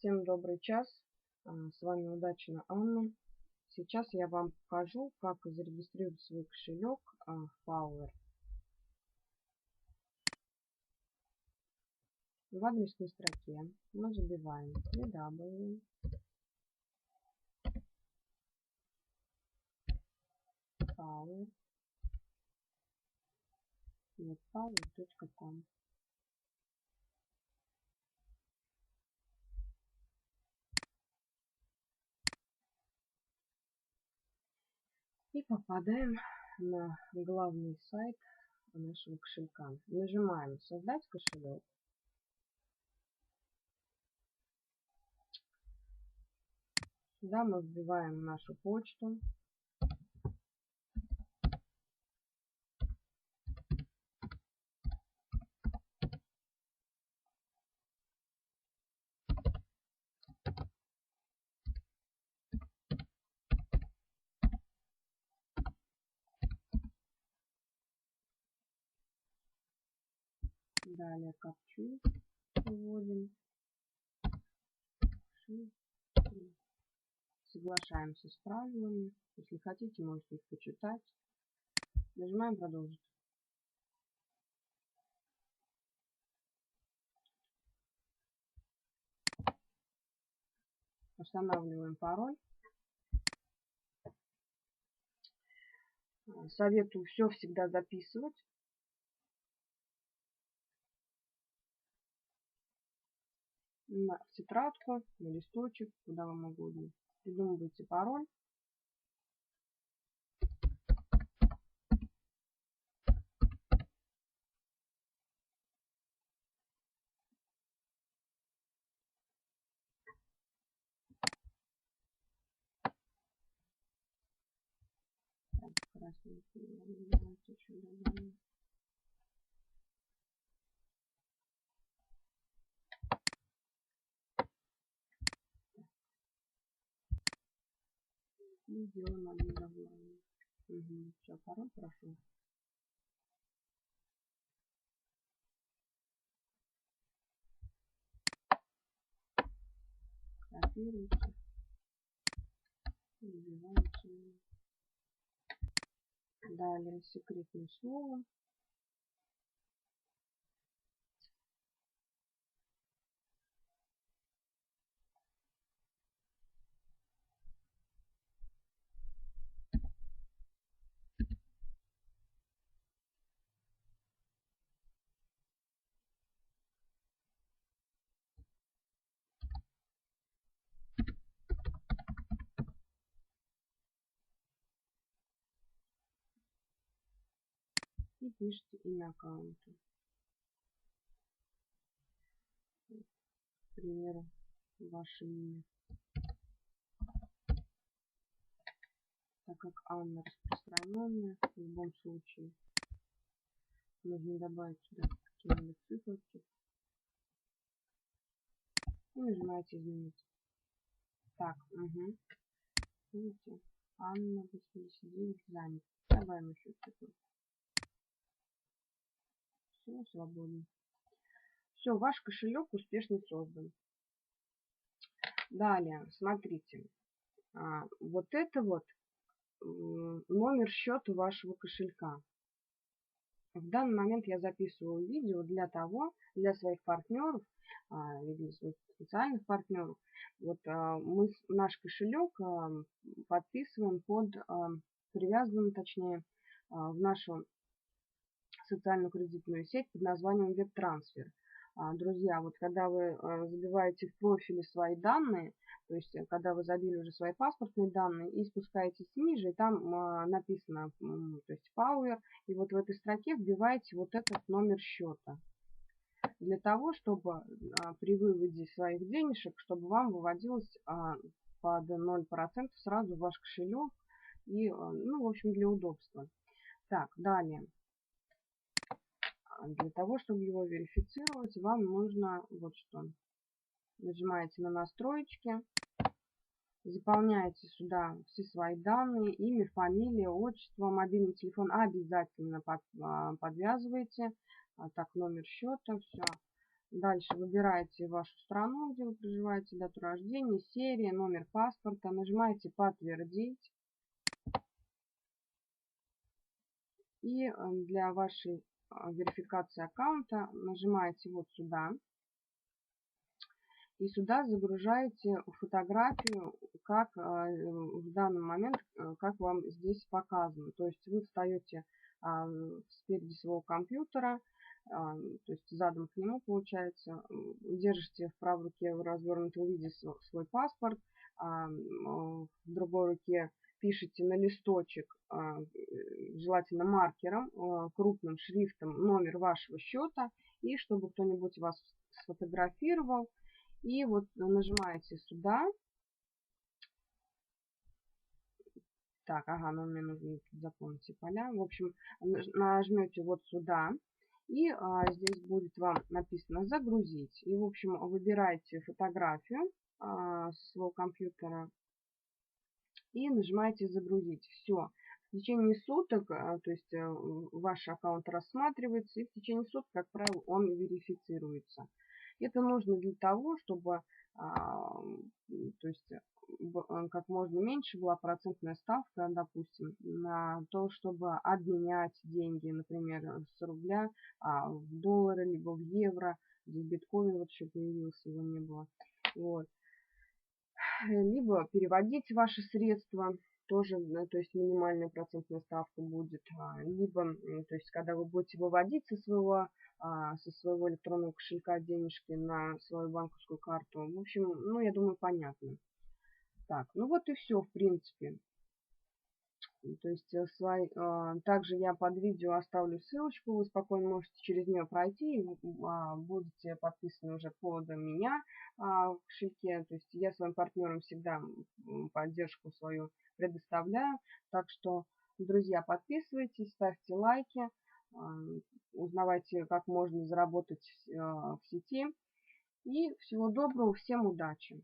Всем добрый час. С вами Удачина Анна. Сейчас я вам покажу, как зарегистрировать свой кошелек в Power. В адресной строке мы забиваем www. power.com. И попадаем на главный сайт нашего кошелька. Нажимаем «Создать кошелек». Сюда мы вбиваем нашу почту. Далее капчу вводим. Соглашаемся с правилами. Если хотите, можете их почитать. Нажимаем «Продолжить». Устанавливаем пароль. Советую все всегда записывать. В тетрадку, на листочек, куда вам угодно. Придумывайте пароль. Так, красненький, давайте еще добавим. И сделаем одно добавление. Угу. Все, пароль прошел. Копируйте. Вбиваете. Далее секретное слово. И пишите имя аккаунта. К примеру, ваше имя. Так как Анна распространенная, в любом случае нужно добавить сюда какие-нибудь циферки. И нажимаете «Изменить». Так, угу. Видите, Анна 89 занят. Добавим еще цифру. Все, свободно. Все, ваш кошелек успешно создан. Далее, смотрите. Вот это вот номер счета вашего кошелька. В данный момент я записываю видео для своих партнеров, для своих специальных партнеров. Вот мы наш кошелек подписываем привязываем, точнее, в нашу социальную кредитную сеть под названием WebTransfer. Друзья, вот когда вы забиваете в профиле свои данные, то есть когда вы забили уже свои паспортные данные и спускаетесь ниже, и там написано, то есть Power, и вот в этой строке вбиваете вот этот номер счета. Для того, чтобы при выводе своих денежек, чтобы вам выводилось под 0% сразу в ваш кошелек, и, ну, в общем, для удобства. Так, далее. Для того, чтобы его верифицировать, вам нужно вот что. Нажимаете на настройки, заполняете сюда все свои данные, имя, фамилия, отчество, мобильный телефон обязательно подвязываете. Так, номер счета, все. Дальше выбираете вашу страну, где вы проживаете, дату рождения, серия, номер паспорта, нажимаете «Подтвердить». И для вашей верификации аккаунта нажимаете вот сюда. И сюда загружаете фотографию, как в данный момент, как вам здесь показано. То есть вы встаете спереди своего компьютера, то есть задом к нему получается, держите в правой руке в развернутом виде свой паспорт, в другой руке пишите на листочек, желательно маркером, крупным шрифтом номер вашего счета, и чтобы кто-нибудь вас сфотографировал. И вот нажимаете сюда. Так, ага, ну мне нужно запомнить все поля. В общем, нажмете вот сюда. И здесь будет вам написано «Загрузить». И, в общем, выбираете фотографию с своего компьютера и нажимаете «Загрузить». Все. В течение суток, то есть ваш аккаунт рассматривается, и в течение суток, как правило, он верифицируется. Это нужно для того, чтобы то есть как можно меньше была процентная ставка, допустим, на то, чтобы обменять деньги, например, с рубля в доллары, либо в евро, здесь биткоин вот еще появился, его не было. Вот. Либо переводить ваши средства, тоже, то есть минимальная процентная ставка будет, либо, то есть когда вы будете выводить со своего электронного кошелька денежки на свою банковскую карту. В общем, ну, я думаю, понятно. Так, ну вот и все, в принципе. То есть также я под видео оставлю ссылочку, вы спокойно можете через нее пройти, и будете подписаны уже под меня в кошельке. То есть я своим партнерам всегда поддержку свою предоставляю. Так что, друзья, подписывайтесь, ставьте лайки, узнавайте, как можно заработать в сети. И всего доброго, всем удачи!